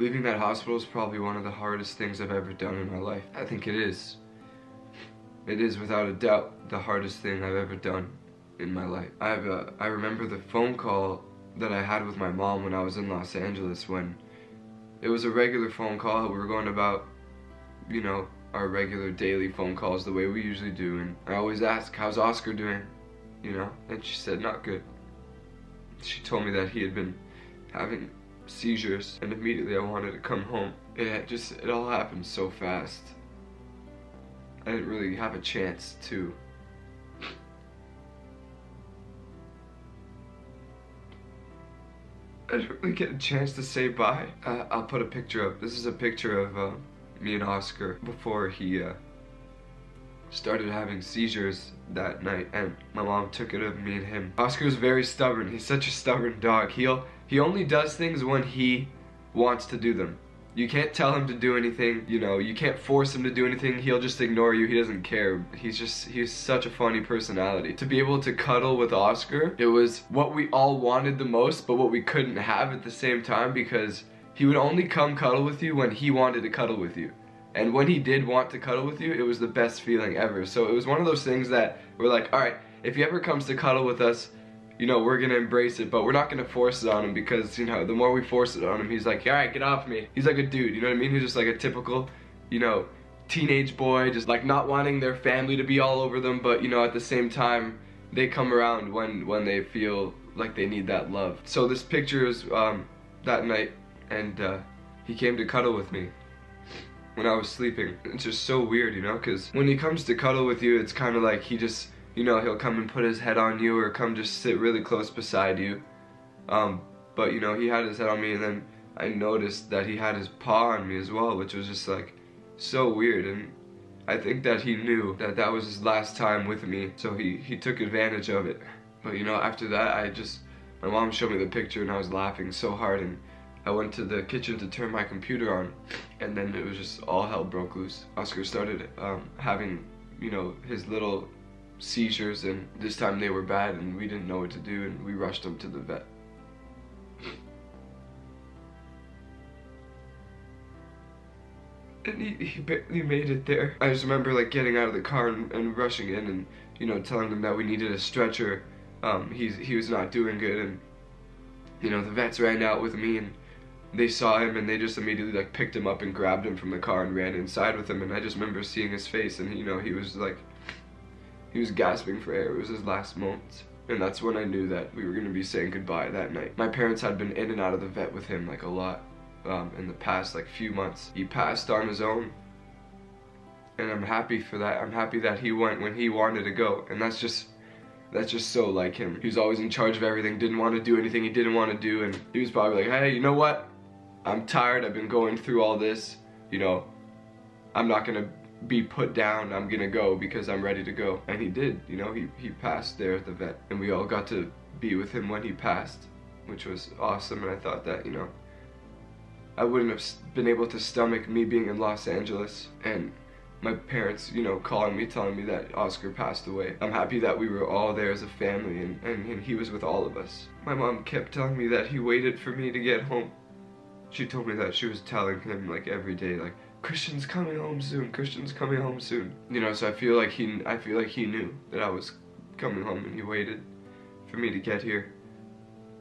Leaving that hospital is probably one of the hardest things I've ever done in my life. I think it is. It is without a doubt the hardest thing I've ever done in my life. I remember the phone call that I had with my mom when I was in Los Angeles, when it was a regular phone call. We were going about, you know, our regular daily phone calls the way we usually do, and I always ask, how's Oscar doing? You know, and she said, not good. She told me that he had been having seizures, and immediately I wanted to come home. It all happened so fast. I didn't really have a chance to I didn't really get a chance to say bye. I'll put a picture up. This is a picture of me and Oscar before he started having seizures that night, and my mom took it of me and him. Oscar's very stubborn. He's such a stubborn dog. He only does things when he wants to do them. You can't tell him to do anything, you know, you can't force him to do anything. He'll just ignore you. He doesn't care. He's such a funny personality. To be able to cuddle with Oscar, it was what we all wanted the most, but what we couldn't have at the same time, because he would only come cuddle with you when he wanted to cuddle with you. And when he did want to cuddle with you, it was the best feeling ever. So it was one of those things that we're like, alright, if he ever comes to cuddle with us, you know, we're gonna embrace it, but we're not gonna force it on him, because, you know, the more we force it on him, he's like, alright, get off me. He's like a dude, you know what I mean? He's just like a typical, you know, teenage boy, just like not wanting their family to be all over them, but, you know, at the same time, they come around when they feel like they need that love. So this picture is that night, and he came to cuddle with me when I was sleeping. It's just so weird, you know, because when he comes to cuddle with you, it's kind of like he just, you know, he'll come and put his head on you, or come just sit really close beside you. But, you know, he had his head on me, and then I noticed that he had his paw on me as well, which was just like so weird. And I think that he knew that that was his last time with me, so he took advantage of it. But, you know, after that, my mom showed me the picture, and I was laughing so hard, and I went to the kitchen to turn my computer on, and then it was just all hell broke loose. Oscar started having, you know, his little seizures, and this time they were bad, and we didn't know what to do, and we rushed him to the vet. And he barely made it there. I just remember like getting out of the car and rushing in, and, you know, telling them that we needed a stretcher. He was not doing good, and, you know, the vets ran out with me, and they saw him, and they just immediately like picked him up and grabbed him from the car and ran inside with him. And I just remember seeing his face, and, you know, he was gasping for air. It was his last moments. And that's when I knew that we were going to be saying goodbye that night. My parents had been in and out of the vet with him like a lot in the past like few months. He passed on his own, and I'm happy for that. I'm happy that he went when he wanted to go, and that's just so like him. He was always in charge of everything, didn't want to do anything he didn't want to do, and he was probably like, hey, you know what? I'm tired, I've been going through all this, you know, I'm not gonna be put down, I'm gonna go because I'm ready to go. And he did, you know, he passed there at the vet, and we all got to be with him when he passed, which was awesome. And I thought that, you know, I wouldn't have been able to stomach me being in Los Angeles and my parents, you know, calling me, telling me that Oscar passed away. I'm happy that we were all there as a family, and he was with all of us. My mom kept telling me that he waited for me to get home. She told me that she was telling him like every day, like, Christian's coming home soon, Christian's coming home soon. You know, so I feel like he knew that I was coming home, and he waited for me to get here.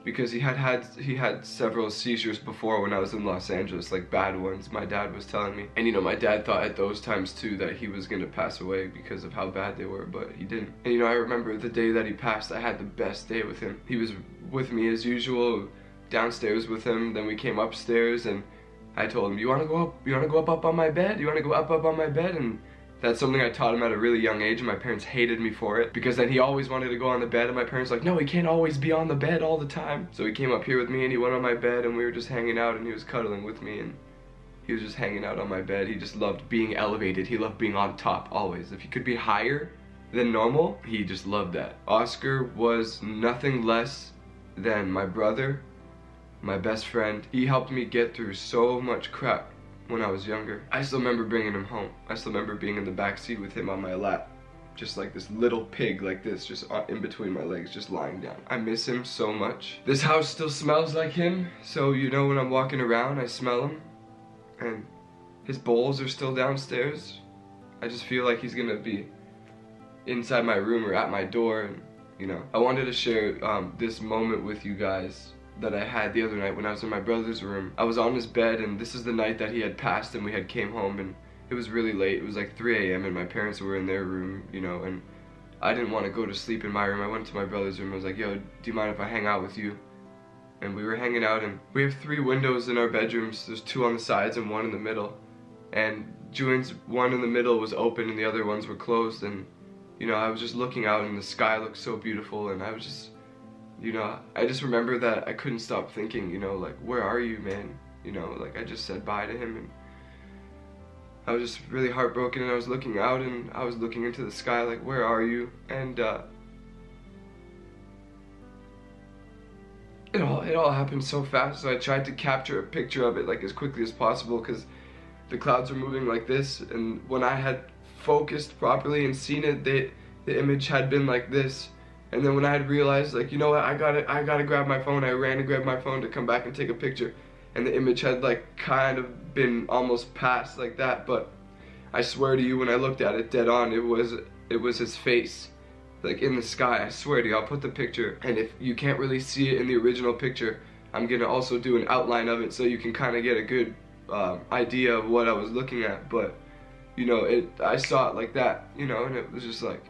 Because he had several seizures before when I was in Los Angeles, like bad ones, my dad was telling me. And, you know, my dad thought at those times too that he was gonna pass away because of how bad they were, but he didn't. And, you know, I remember the day that he passed, I had the best day with him. He was with me as usual, downstairs with him, then we came upstairs, and I told him, you wanna go up on my bed? You wanna go up on my bed? And that's something I taught him at a really young age, and my parents hated me for it, because then he always wanted to go on the bed, and my parents were like, no, he can't always be on the bed all the time. So he came up here with me, and he went on my bed, and we were just hanging out, and he was cuddling with me, and he was just hanging out on my bed. He just loved being elevated. He loved being on top always. If he could be higher than normal, he just loved that. Oscar was nothing less than my brother, my best friend. He helped me get through so much crap when I was younger. I still remember bringing him home. I still remember being in the back seat with him on my lap, just like this little pig like this, just in between my legs, just lying down. I miss him so much. This house still smells like him, so you know when I'm walking around I smell him, and his bowls are still downstairs. I just feel like he's gonna be inside my room or at my door, and you know, I wanted to share this moment with you guys that I had the other night when I was in my brother's room. I was on his bed, and this is the night that he had passed and we had came home, and it was really late. It was like 3 a.m. and my parents were in their room, you know, and I didn't want to go to sleep in my room. I went to my brother's room. I was like, yo, do you mind if I hang out with you? And we were hanging out, and we have 3 windows in our bedrooms. There's 2 on the sides and 1 in the middle. And Julian's one in the middle was open and the other ones were closed, and you know, I was just looking out and the sky looked so beautiful, and I was just, you know, I just remember that I couldn't stop thinking, you know, like, where are you, man? You know, like, I just said bye to him, and I was just really heartbroken, and I was looking out and I was looking into the sky like, where are you? And it all happened so fast, so I tried to capture a picture of it like as quickly as possible, because the clouds were moving like this, and when I had focused properly and seen it, the image had been like this. And then when I had realized, like, you know what, I gotta grab my phone, I ran to grab my phone to come back and take a picture, and the image had like kind of been almost past like that, but I swear to you, when I looked at it dead on, it was his face, like in the sky. I swear to you, I'll put the picture, and if you can't really see it in the original picture, I'm gonna also do an outline of it so you can kind of get a good idea of what I was looking at. But you know, I saw it like that, you know, and it was just like,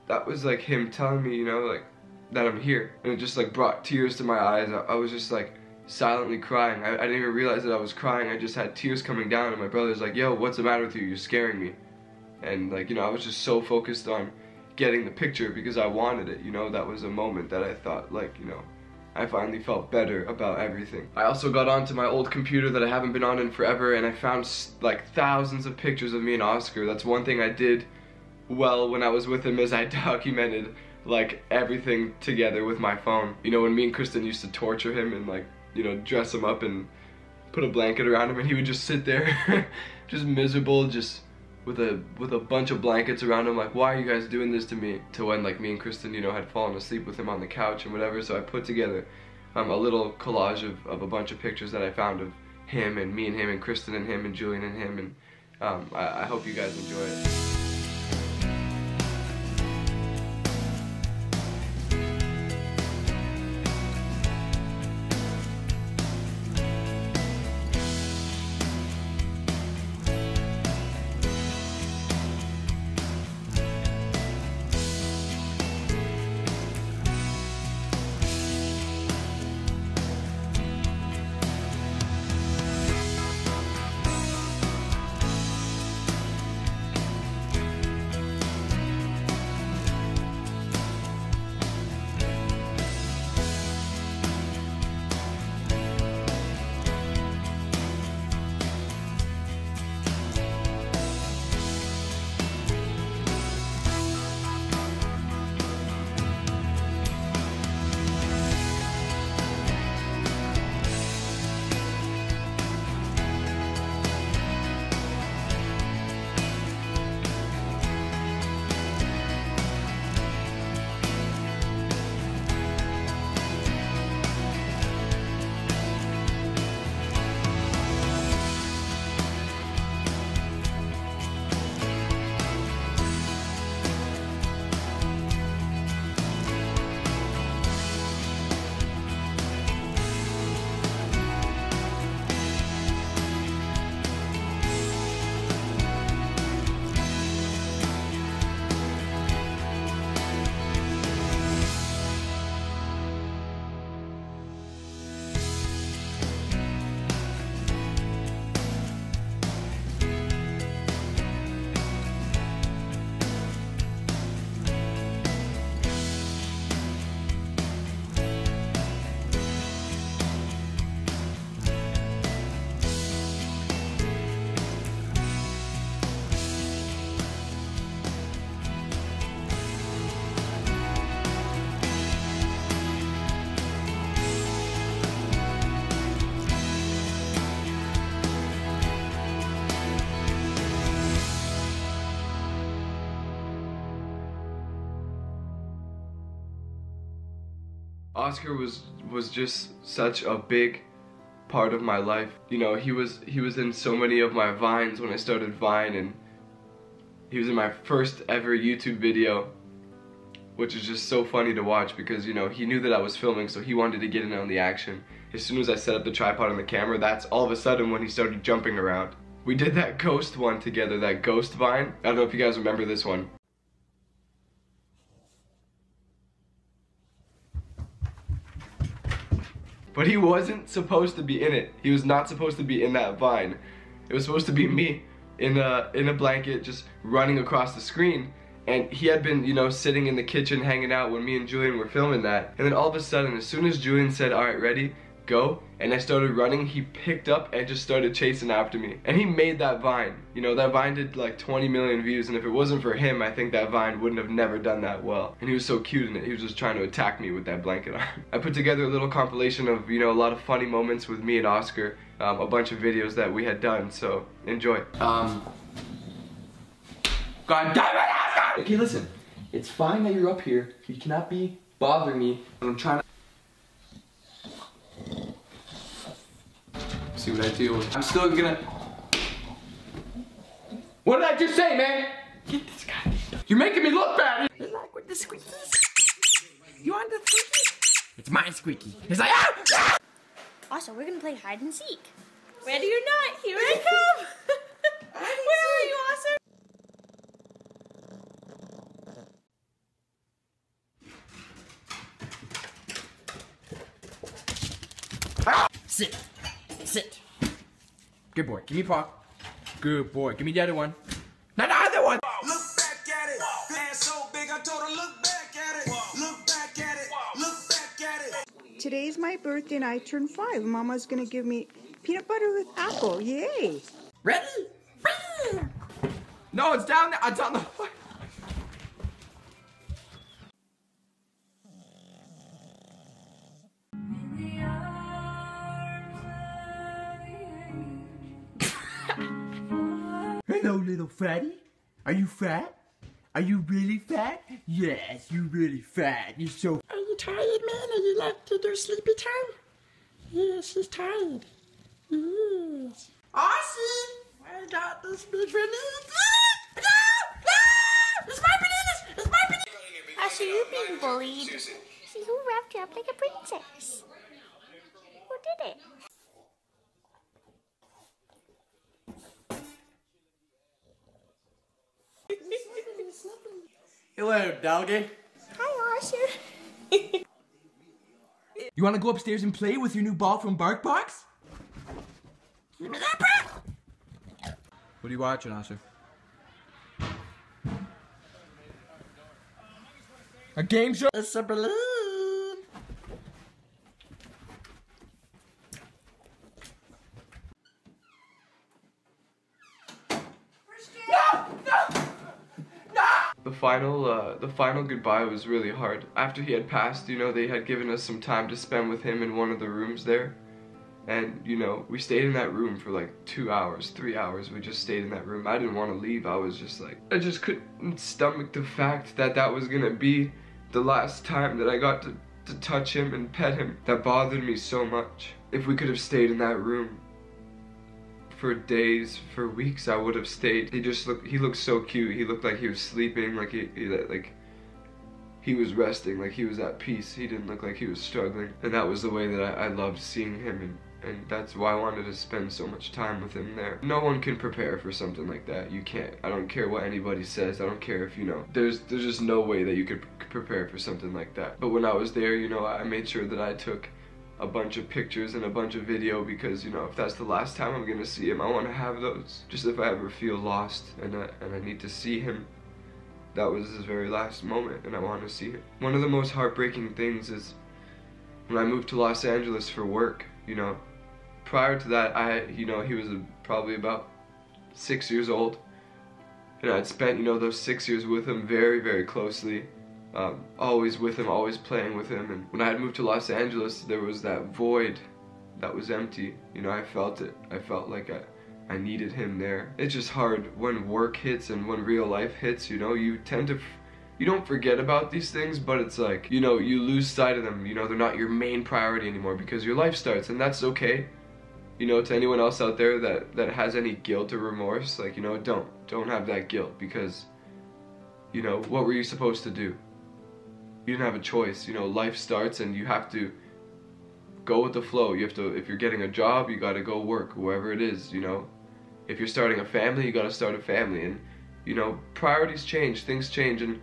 that was like him telling me, you know, like, that I'm here. And it just like brought tears to my eyes. I was just like silently crying. I didn't even realize that I was crying. I just had tears coming down, and my brother's like, yo, what's the matter with you? You're scaring me. And like, you know, I was just so focused on getting the picture because I wanted it, you know. That was a moment that I thought, like, you know, I finally felt better about everything. I also got onto my old computer that I haven't been on in forever, and I found like thousands of pictures of me and Oscar. That's one thing I did well when I was with him, is I documented like everything together with my phone. You know, when me and Kristen used to torture him and like, you know, dress him up and put a blanket around him, and he would just sit there just miserable, just with a bunch of blankets around him, like, why are you guys doing this to me? To when like me and Kristen, you know, had fallen asleep with him on the couch and whatever. So I put together a little collage of a bunch of pictures that I found of him and me and him and Kristen and him and Julian and him, and I hope you guys enjoy it. Oscar was just such a big part of my life. You know, he was in so many of my Vines when I started Vine, and he was in my first ever YouTube video, which is just so funny to watch because, you know, he knew that I was filming, so he wanted to get in on the action. As soon as I set up the tripod on the camera, that's all of a sudden when he started jumping around. We did that ghost one together, that ghost Vine. I don't know if you guys remember this one. But he wasn't supposed to be in it. He was not supposed to be in that Vine. It was supposed to be me in a blanket just running across the screen. And he had been, you know, sitting in the kitchen hanging out when me and Julian were filming that. And then all of a sudden, as soon as Julian said, "Alright, ready, go," and I started running, he picked up and just started chasing after me. And he made that Vine. You know, that Vine did like 20 million views, and if it wasn't for him, I think that Vine wouldn't have never done that well. And he was so cute in it. He was just trying to attack me with that blanket on. I put together a little compilation of, you know, a lot of funny moments with me and Oscar, a bunch of videos that we had done, so enjoy. God damn it, Oscar! Okay, listen. It's fine that you're up here. You cannot be bothering me. I'm trying to see what I do. I'm still gonna. What did I just say, man? Get this guy. You're making me look bad. You like with the squeakies? You want the squeaky? It's my squeaky. He's like, ah! Ah! Also, we're gonna play hide and seek. Ready or not, here I come. Where are you, Oscar? Sit. Sit. Good boy. Give me a paw. Good boy. Give me the other one. Not the other one. Look back at it. Glass so big, I told her, look back at it. Look back at it. Look back at it. Today's my birthday and I turned 5. Mama's gonna give me peanut butter with apple. Yay! Ready? No, it's down there. It's on the floor. Hello, little fatty. Are you fat? Are you really fat? Yes, you're really fat. You're so... Are you tired, man? Are you like to do sleepy time? Yes, she's tired. Yes. Aussie! I got this big banana. It's my bananas! It's my bananas! Oscar, you're being bullied. See who wrapped you up like a princess? Who did it? Hello, doggy. Hi, Oscar. You want to go upstairs and play with your new ball from BarkBox? Give me that ball! What are you watching, Oscar? A game show? It's a balloon! The final goodbye was really hard. After he had passed, you know, they had given us some time to spend with him in one of the rooms there. And, you know, we stayed in that room for like 2 hours, 3 hours. We just stayed in that room. I didn't want to leave. I was just like, I just couldn't stomach the fact that that was gonna be the last time that I got to touch him and pet him. That bothered me so much. If we could have stayed in that room for days, for weeks, I would have stayed. He looked so cute. He looked like he was sleeping, like he was resting, like he was at peace. He didn't look like he was struggling. And that was the way that I loved seeing him, and that's why I wanted to spend so much time with him there. No one can prepare for something like that. You can't. I don't care what anybody says. I don't care if, you know, there's just no way that you could prepare for something like that. But when I was there, you know, I made sure that I took a bunch of pictures and a bunch of video because, you know, if that's the last time I'm gonna see him, I want to have those. Just if I ever feel lost and I need to see him, that was his very last moment and I want to see him. One of the most heartbreaking things is when I moved to Los Angeles for work, you know. Prior to that, you know, he was probably about 6 years old, and I'd spent, you know, those 6 years with him very, very closely. Always with him, always playing with him. And when I had moved to Los Angeles, there was that void that was empty. You know, I felt it. I felt like I needed him there. It's just hard when work hits and when real life hits, you know, you tend to you don't forget about these things, but it's like, you know, you lose sight of them. You know, they're not your main priority anymore because your life starts, and that's okay. You know, to anyone else out there that has any guilt or remorse, like, you know, don't have that guilt, because, you know, what were you supposed to do? You didn't have a choice. You know, life starts and you have to go with the flow. You have to, if you're getting a job, you gotta go work, whoever it is, you know. If you're starting a family, you gotta start a family, and, you know, priorities change, things change, and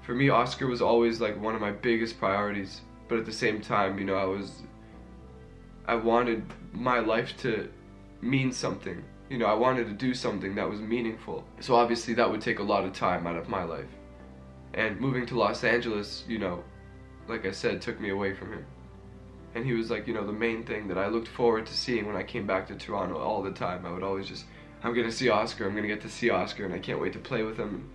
for me, Oscar was always like one of my biggest priorities, but at the same time, you know, I wanted my life to mean something. You know, I wanted to do something that was meaningful. So obviously that would take a lot of time out of my life. And moving to Los Angeles, you know, like I said, took me away from him. And he was like, you know, the main thing that I looked forward to seeing when I came back to Toronto all the time. I would always just, I'm gonna see Oscar, I'm gonna get to see Oscar, and I can't wait to play with him, and,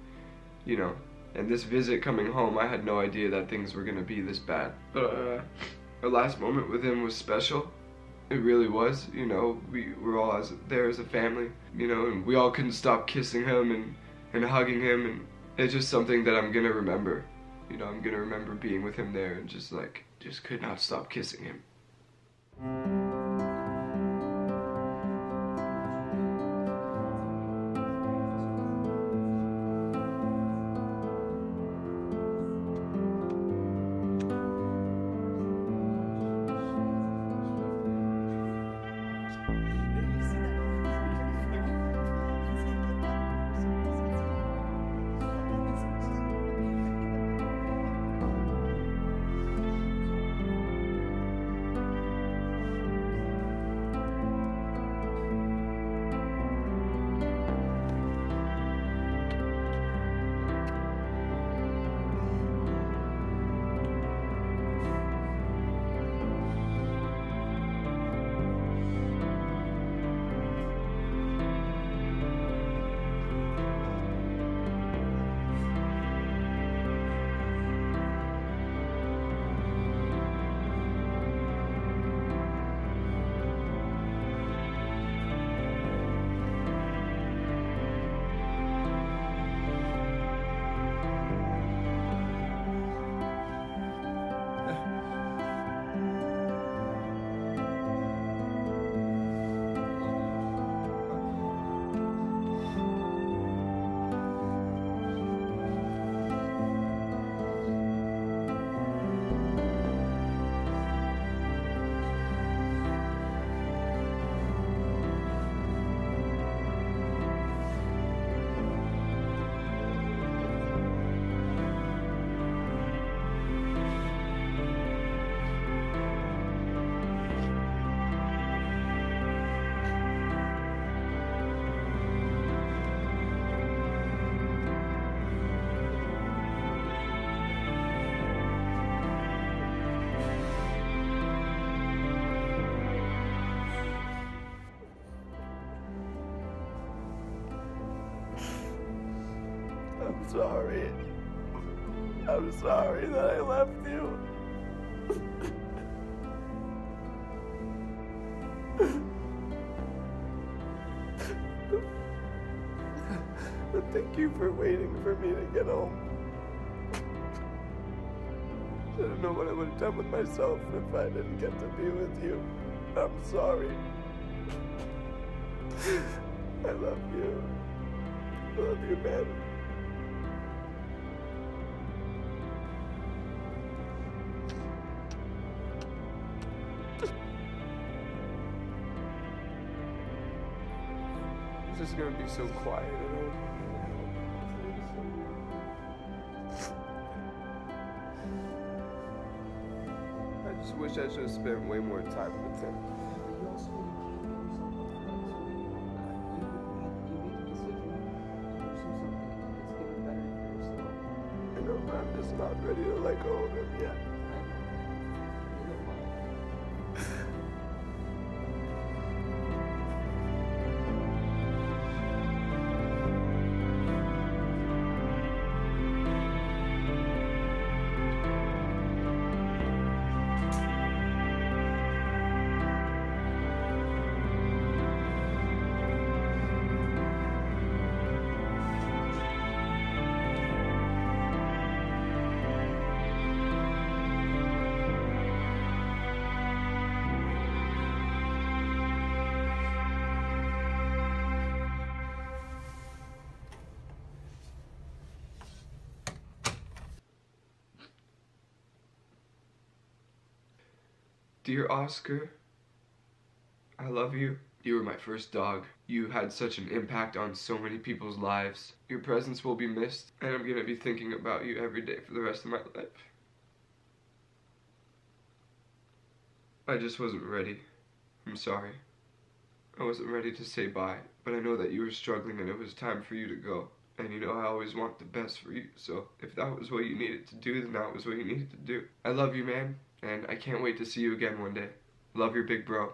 you know. And this visit coming home, I had no idea that things were gonna be this bad. But our last moment with him was special. It really was. You know, we were all there as a family, you know, and we all couldn't stop kissing him and hugging him, and it's just something that I'm gonna remember. You know, I'm gonna remember being with him there and just could not stop kissing him. sorry. I'm sorry that I left you. But thank you for waiting for me to get home. I don't know what I would have done with myself if I didn't get to be with you. I'm sorry. I love you. I love you, man. It's just gonna be so quiet at home. I just wish I should have spent way more time with him. I know, but I'm just not ready to let go of him yet. Dear Oscar, I love you. You were my first dog. You had such an impact on so many people's lives. Your presence will be missed, and I'm gonna be thinking about you every day for the rest of my life. I just wasn't ready. I'm sorry. I wasn't ready to say bye, but I know that you were struggling and it was time for you to go. And you know I always want the best for you, so if that was what you needed to do, then that was what you needed to do. I love you, man, and I can't wait to see you again one day. Love your big bro.